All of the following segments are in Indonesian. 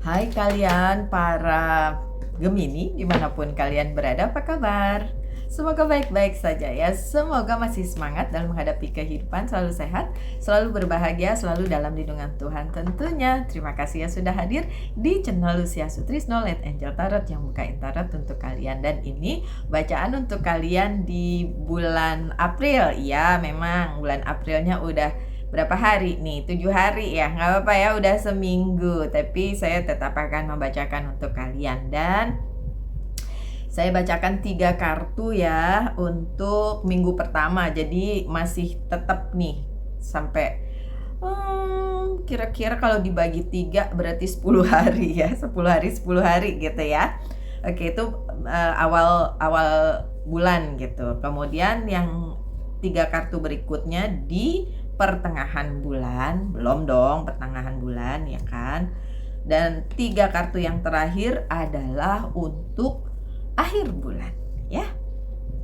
Hai kalian para Gemini, dimanapun kalian berada, apa kabar? Semoga baik-baik saja ya. Semoga masih semangat dalam menghadapi kehidupan, selalu sehat, selalu berbahagia, selalu dalam lindungan Tuhan tentunya. Terima kasih ya sudah hadir di channel Lucia Sutrisno Let Angel Tarot yang bukain tarot untuk kalian. Dan ini bacaan untuk kalian di bulan April. Ya, memang bulan Aprilnya udah berapa hari nih? 7 hari ya, nggak apa-apa ya, udah seminggu. Tapi saya tetap akan membacakan untuk kalian. Dan saya bacakan 3 kartu ya untuk minggu pertama. Jadi masih tetap nih sampai kira-kira kalau dibagi 3 berarti 10 hari ya. 10 hari 10 hari gitu ya. Oke, itu awal bulan gitu. Kemudian yang 3 kartu berikutnya di pertengahan bulan, belum dong pertengahan bulan ya kan. Dan 3 kartu yang terakhir adalah untuk akhir bulan ya,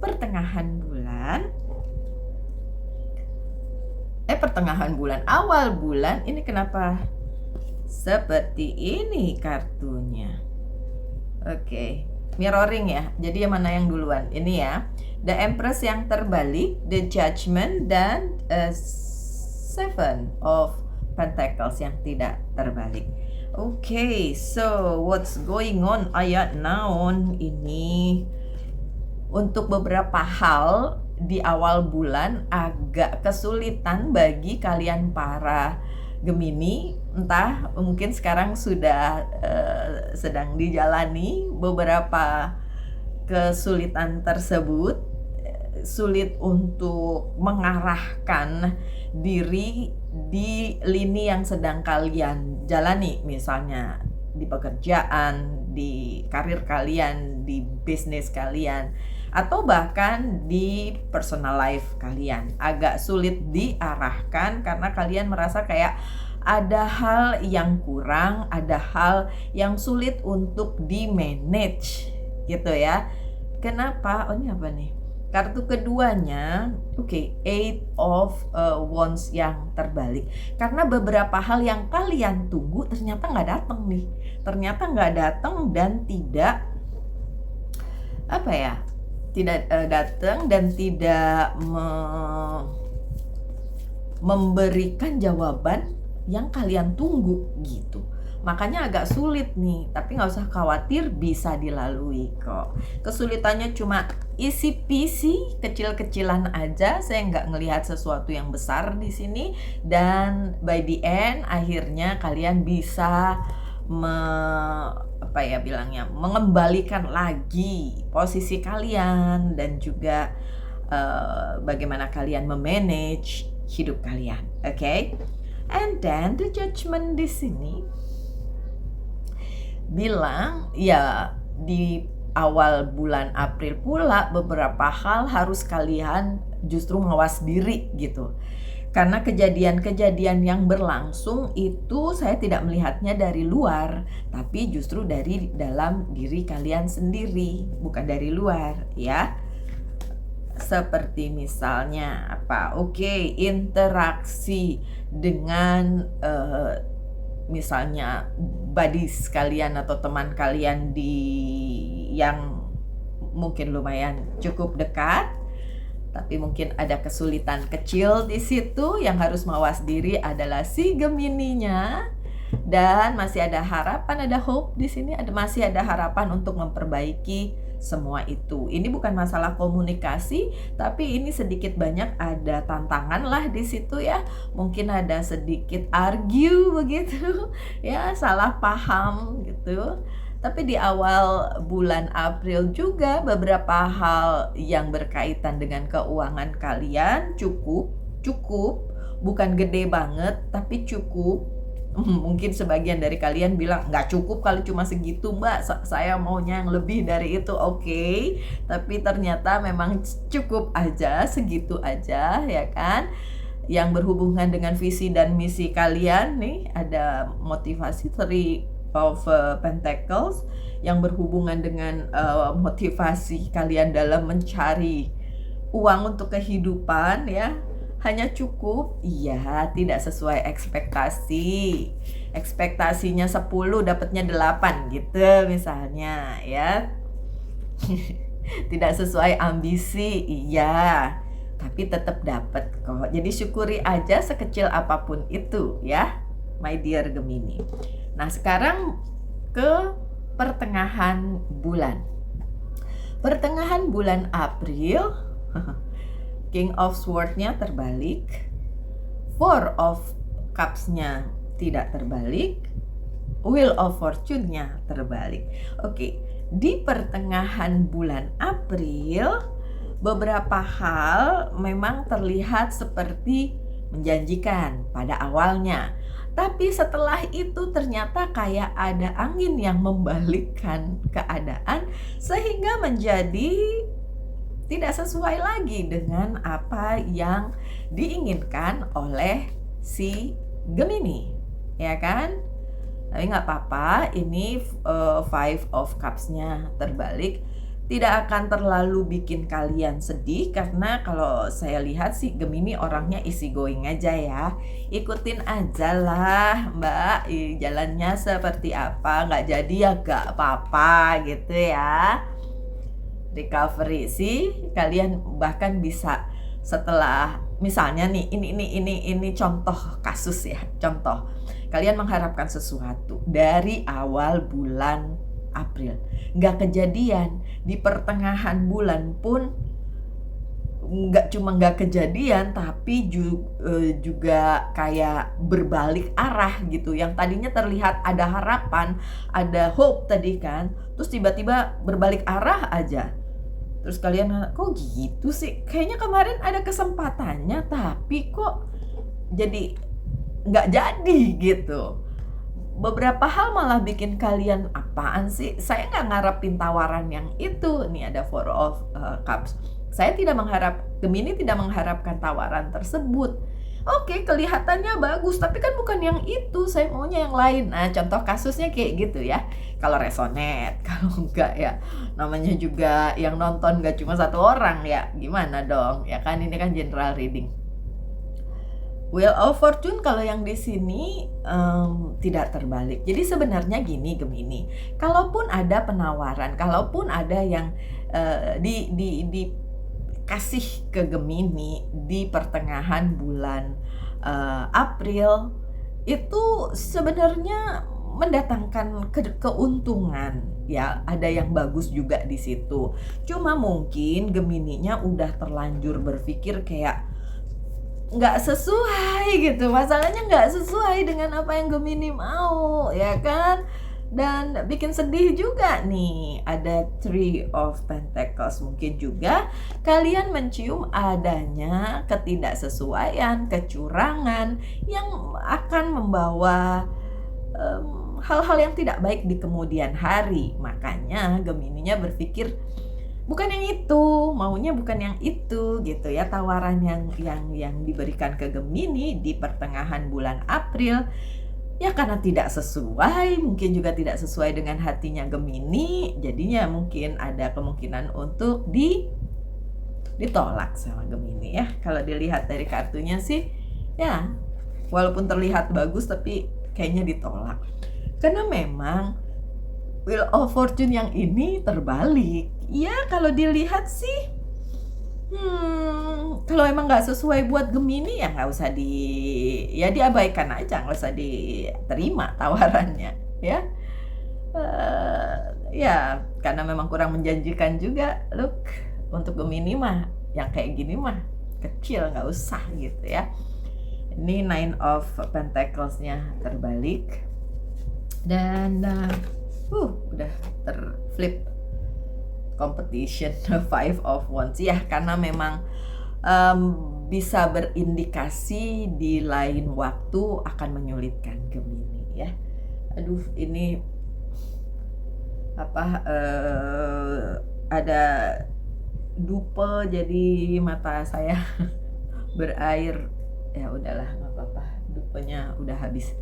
pertengahan bulan, awal bulan. Ini kenapa seperti ini kartunya? Oke, mirroring ya. Jadi yang mana yang duluan? Ini ya, The Empress yang terbalik, The Judgment, dan Seven of Pentacles yang tidak terbalik. Okay, so what's going on ayat naon ini? Untuk beberapa hal di awal bulan agak kesulitan bagi kalian para Gemini. Entah mungkin sekarang sudah sedang dijalani beberapa kesulitan tersebut. Sulit untuk mengarahkan diri di lini yang sedang kalian jalani, misalnya di pekerjaan, di karir kalian, di bisnis kalian, atau bahkan di personal life kalian. Agak sulit diarahkan karena kalian merasa kayak ada hal yang kurang, ada hal yang sulit untuk di-manage gitu ya. Kenapa? Oh, ini apa nih? Kartu keduanya, Eight of Wands yang terbalik. Karena beberapa hal yang kalian tunggu ternyata nggak datang nih. Ternyata nggak datang dan tidak datang dan tidak memberikan jawaban yang kalian tunggu gitu. Makanya agak sulit nih, tapi nggak usah khawatir, bisa dilalui kok. Kesulitannya cuma isi peasy, kecil-kecilan aja. Saya nggak ngelihat sesuatu yang besar di sini. Dan by the end, akhirnya kalian bisa mengembalikan lagi posisi kalian dan juga bagaimana kalian memanage hidup kalian. Okay? And then the judgment di sini bilang ya, di awal bulan April pula beberapa hal harus kalian justru mawas diri gitu. Karena kejadian-kejadian yang berlangsung itu saya tidak melihatnya dari luar, tapi justru dari dalam diri kalian sendiri, bukan dari luar ya. Seperti misalnya interaksi dengan misalnya buddies kalian atau teman kalian yang mungkin lumayan cukup dekat, tapi mungkin ada kesulitan kecil di situ. Yang harus mawas diri adalah si Gemininya. Dan masih ada harapan, ada hope di sini, masih ada harapan untuk memperbaiki semua itu. Ini bukan masalah komunikasi, tapi ini sedikit banyak ada tantangan lah di situ ya. Mungkin ada sedikit argue begitu ya, salah paham gitu. Tapi di awal bulan April juga beberapa hal yang berkaitan dengan keuangan kalian cukup, bukan gede banget tapi cukup. Mungkin sebagian dari kalian bilang nggak cukup kalau cuma segitu mbak, saya maunya yang lebih dari itu. Oke, tapi ternyata memang cukup aja, segitu aja ya kan. Yang berhubungan dengan visi dan misi kalian nih, ada motivasi Three of Pentacles yang berhubungan dengan motivasi kalian dalam mencari uang untuk kehidupan ya. hanya cukup? Iya, tidak sesuai ekspektasi. Ekspektasinya 10, dapatnya 8 gitu misalnya ya. Tidak sesuai ambisi, iya. Tapi tetap dapat kok. Jadi syukuri aja sekecil apapun itu ya, my dear Gemini. Nah, sekarang ke pertengahan bulan. Pertengahan bulan April, King of Swords-nya terbalik, Four of Cups-nya tidak terbalik, Wheel of Fortune-nya terbalik. Oke, di pertengahan bulan April, beberapa hal memang terlihat seperti menjanjikan pada awalnya. Tapi setelah itu ternyata kayak ada angin yang membalikkan keadaan sehingga menjadi tidak sesuai lagi dengan apa yang diinginkan oleh si Gemini, ya kan? Tapi nggak apa-apa, ini Five of Cups-nya terbalik. Tidak akan terlalu bikin kalian sedih karena kalau saya lihat sih Gemini orangnya easy going aja ya. Ikutin aja lah Mbak, jalannya seperti apa, nggak jadi ya nggak apa-apa gitu ya. Recovery sih, kalian bahkan bisa setelah misalnya nih ini contoh kasus ya, contoh kalian mengharapkan sesuatu dari awal bulan April, nggak kejadian, di pertengahan bulan pun nggak kejadian, tapi juga kayak berbalik arah gitu. Yang tadinya terlihat ada harapan, ada hope tadi kan, terus tiba-tiba berbalik arah aja. Terus kalian kok gitu sih? Kayaknya kemarin ada kesempatannya, tapi kok jadi nggak jadi gitu. Beberapa hal malah bikin kalian apaan sih? Saya nggak ngarepin tawaran yang itu. Nih ada Four of Cups. Saya Gemini tidak mengharapkan tawaran tersebut. Oke, kelihatannya bagus, tapi kan bukan yang itu. Saya maunya yang lain. Nah, contoh kasusnya kayak gitu ya. Kalau resonate, kalau enggak ya namanya juga yang nonton nggak cuma satu orang ya. Gimana dong? Ya kan ini kan general reading. Wheel of Fortune kalau yang di sini tidak terbalik. Jadi sebenarnya gini Gemini, kalaupun ada penawaran, kalaupun ada yang dikasih ke Gemini di pertengahan bulan April, itu sebenarnya mendatangkan keuntungan ya, ada yang bagus juga di situ. Cuma mungkin Gemininya udah terlanjur berpikir kayak nggak sesuai gitu, masalahnya nggak sesuai dengan apa yang Gemini mau ya kan, dan bikin sedih juga nih. Ada Three of Pentacles, mungkin juga kalian mencium adanya ketidaksesuaian, kecurangan yang akan membawa hal-hal yang tidak baik di kemudian hari. Makanya Gemininya berpikir bukan yang itu, maunya bukan yang itu gitu ya. Tawaran yang diberikan ke Gemini di pertengahan bulan April ya karena tidak sesuai, mungkin juga tidak sesuai dengan hatinya Gemini, jadinya mungkin ada kemungkinan untuk ditolak sama Gemini ya. Kalau dilihat dari kartunya sih ya, walaupun terlihat bagus tapi kayaknya ditolak. Karena memang Wheel of Fortune yang ini terbalik. Ya kalau dilihat sih kalau emang nggak sesuai buat Gemini ya nggak usah diabaikan aja, nggak usah diterima tawarannya ya. Ya karena memang kurang menjanjikan juga. Look, untuk Gemini mah yang kayak gini mah kecil, nggak usah gitu ya. Ini Nine of Pentacles-nya terbalik dan udah terflip competition. Five of Wands ya, karena memang bisa berindikasi di lain waktu akan menyulitkan Gemini ya. Aduh, ini ada dupe jadi mata saya berair. Ya udahlah, nggak apa-apa, dupenya udah habis.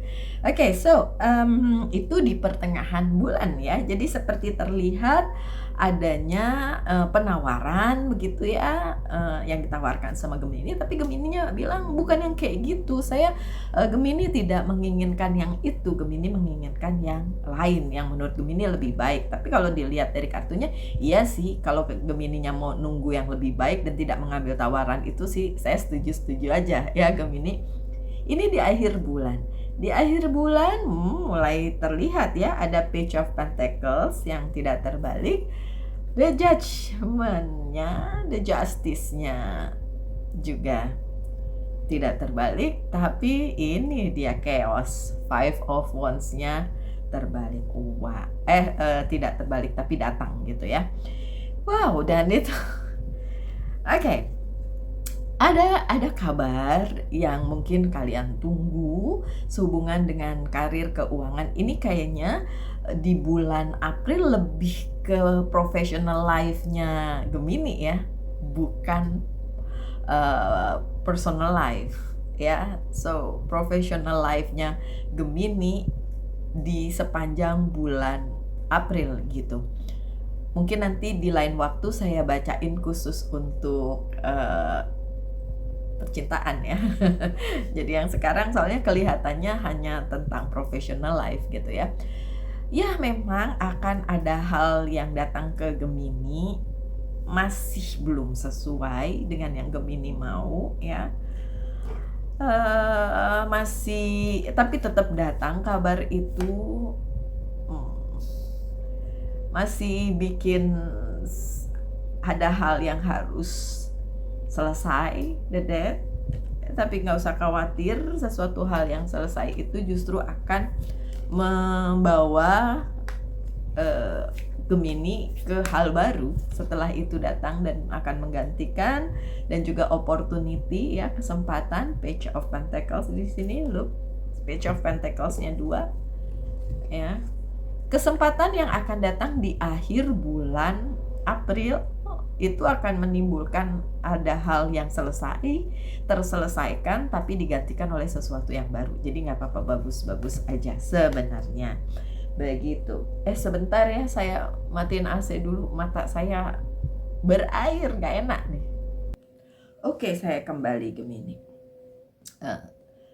Oke, so itu di pertengahan bulan ya. Jadi seperti terlihat adanya penawaran begitu ya, yang ditawarkan sama Gemini, tapi Gemininya bilang bukan yang kayak gitu. Gemini tidak menginginkan yang itu, Gemini menginginkan yang lain yang menurut Gemini lebih baik. Tapi kalau dilihat dari kartunya, iya sih, kalau Gemininya mau nunggu yang lebih baik dan tidak mengambil tawaran itu sih, saya setuju aja ya Gemini. Ini di akhir bulan. Di akhir bulan mulai terlihat ya, ada Page of Pentacles yang tidak terbalik, The Judgment-nya, The Justice-nya juga tidak terbalik, tapi ini dia Chaos, Five of Wands-nya terbalik. Tidak terbalik tapi datang gitu ya. Wow, dan itu oke. Ada kabar yang mungkin kalian tunggu sehubungan dengan karir keuangan. Ini kayaknya di bulan April lebih ke professional life-nya Gemini ya, bukan personal life ya. So, professional life-nya Gemini di sepanjang bulan April gitu. Mungkin nanti di lain waktu saya bacain khusus untuk percintaan ya. Jadi yang sekarang soalnya kelihatannya hanya tentang professional life gitu ya. Ya memang akan ada hal yang datang ke Gemini masih belum sesuai dengan yang Gemini mau ya. Masih, tapi tetap datang kabar itu. Masih bikin ada hal yang harus selesai, Dede. Tapi nggak usah khawatir, sesuatu hal yang selesai itu justru akan membawa Gemini ke hal baru setelah itu datang dan akan menggantikan, dan juga opportunity ya, kesempatan. Page of Pentacles di sini, look, Page of Pentacles-nya 2 ya. Kesempatan yang akan datang di akhir bulan April itu akan menimbulkan ada hal yang terselesaikan tapi digantikan oleh sesuatu yang baru. Jadi nggak apa-apa, bagus-bagus aja sebenarnya. Begitu. Sebentar ya, saya matiin AC dulu, mata saya berair, nggak enak nih. Oke, saya kembali Gemini.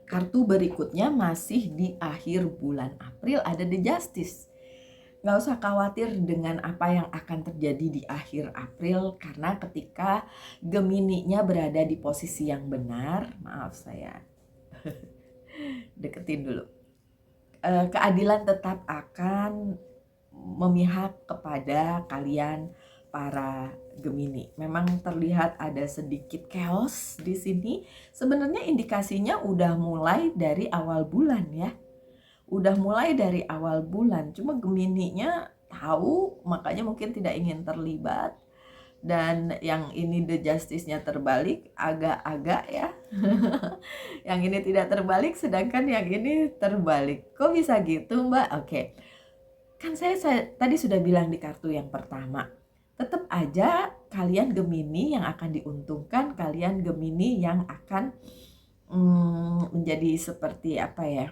Kartu berikutnya masih di akhir bulan April, ada The Justice. Nggak usah khawatir dengan apa yang akan terjadi di akhir April, karena ketika Gemini-nya berada di posisi yang benar, maaf saya deketin dulu, keadilan tetap akan memihak kepada kalian para Gemini. Memang terlihat ada sedikit chaos di sini. Sebenarnya indikasinya udah mulai dari awal bulan ya. Udah mulai dari awal bulan, cuma Gemininya tahu, makanya mungkin tidak ingin terlibat. Dan yang ini The Justice-nya terbalik, agak-agak ya. Yang ini tidak terbalik, sedangkan yang ini terbalik. Kok bisa gitu, Mbak? Oke. Kan saya tadi sudah bilang di kartu yang pertama, tetap aja kalian Gemini yang akan diuntungkan, kalian Gemini yang akan menjadi seperti apa ya,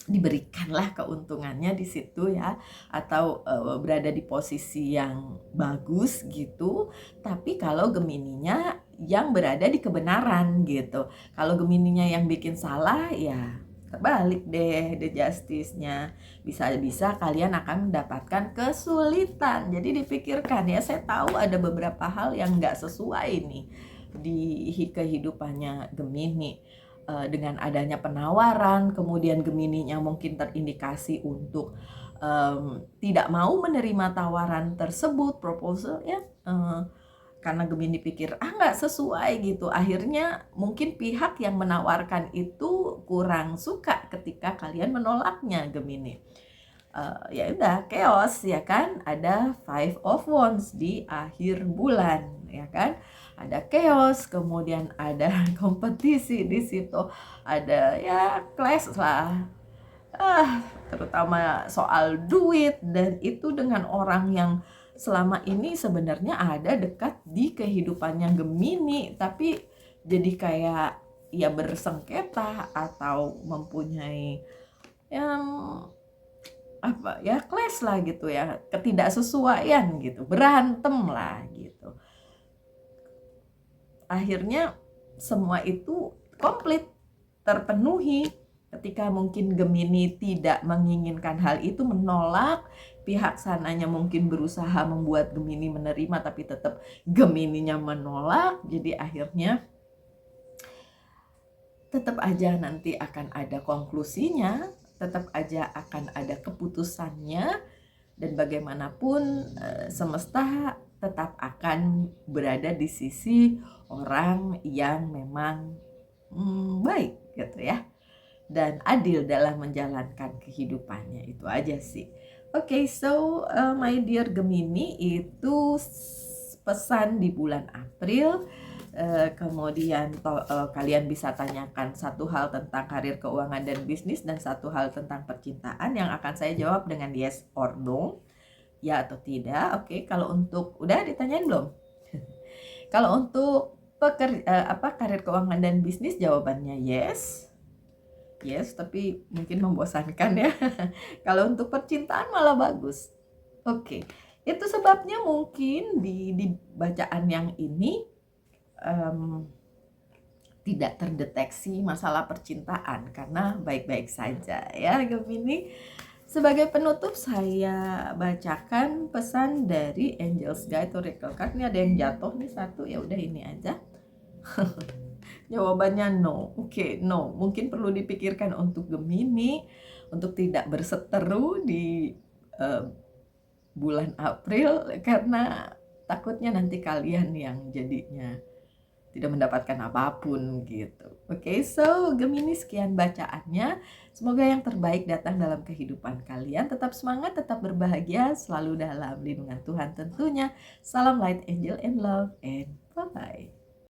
diberikanlah keuntungannya di situ ya, atau berada di posisi yang bagus gitu. Tapi kalau Gemininya yang berada di kebenaran gitu, kalau Gemininya yang bikin salah ya terbalik deh The Justice-nya. Bisa-bisa kalian akan mendapatkan kesulitan. Jadi dipikirkan ya, saya tahu ada beberapa hal yang nggak sesuai nih di kehidupannya Gemini. Dengan adanya penawaran, kemudian Gemininya mungkin terindikasi untuk tidak mau menerima tawaran tersebut, proposal ya, karena Gemini pikir nggak sesuai gitu. Akhirnya mungkin pihak yang menawarkan itu kurang suka ketika kalian menolaknya Gemini. Ya udah, chaos ya kan, ada Five of Wands di akhir bulan ya kan. Ada chaos, kemudian ada kompetisi di situ, ada ya clash lah, terutama soal duit, dan itu dengan orang yang selama ini sebenarnya ada dekat di kehidupannya Gemini, tapi jadi kayak ya bersengketa atau mempunyai yang apa ya, clash lah gitu ya, ketidaksesuaian gitu, berantem lah gitu. Akhirnya semua itu komplit, terpenuhi. Ketika mungkin Gemini tidak menginginkan hal itu, menolak, pihak sananya mungkin berusaha membuat Gemini menerima, tapi tetap Gemininya menolak. Jadi akhirnya tetap aja nanti akan ada konklusinya, tetap aja akan ada keputusannya, dan bagaimanapun semesta tetap akan berada di sisi orang yang memang baik gitu ya, dan adil dalam menjalankan kehidupannya. Itu aja sih. Oke, so my dear Gemini, itu pesan di bulan April. Kemudian kalian bisa tanyakan satu hal tentang karir, keuangan, dan bisnis, dan satu hal tentang percintaan yang akan saya jawab dengan yes or no, ya atau tidak. Oke, kalau untuk udah ditanyain belum? Kalau untuk karir, keuangan, dan bisnis, jawabannya yes, tapi mungkin membosankan ya. Kalau untuk percintaan malah bagus. Oke, itu sebabnya mungkin di bacaan yang ini tidak terdeteksi masalah percintaan karena baik-baik saja ya Gemini. Sebagai penutup saya bacakan pesan dari Angel's Guide Oracle Card. Ini ada yang jatuh nih satu, ya udah ini aja. Jawabannya no. Oke, no. Mungkin perlu dipikirkan untuk Gemini untuk tidak berseteru di bulan April, karena takutnya nanti kalian yang jadinya tidak mendapatkan apapun gitu. Oke, so Gemini, sekian bacaannya. Semoga yang terbaik datang dalam kehidupan kalian. Tetap semangat, tetap berbahagia, selalu dalam lindungan Tuhan tentunya. Salam light, angel, and love, and bye-bye.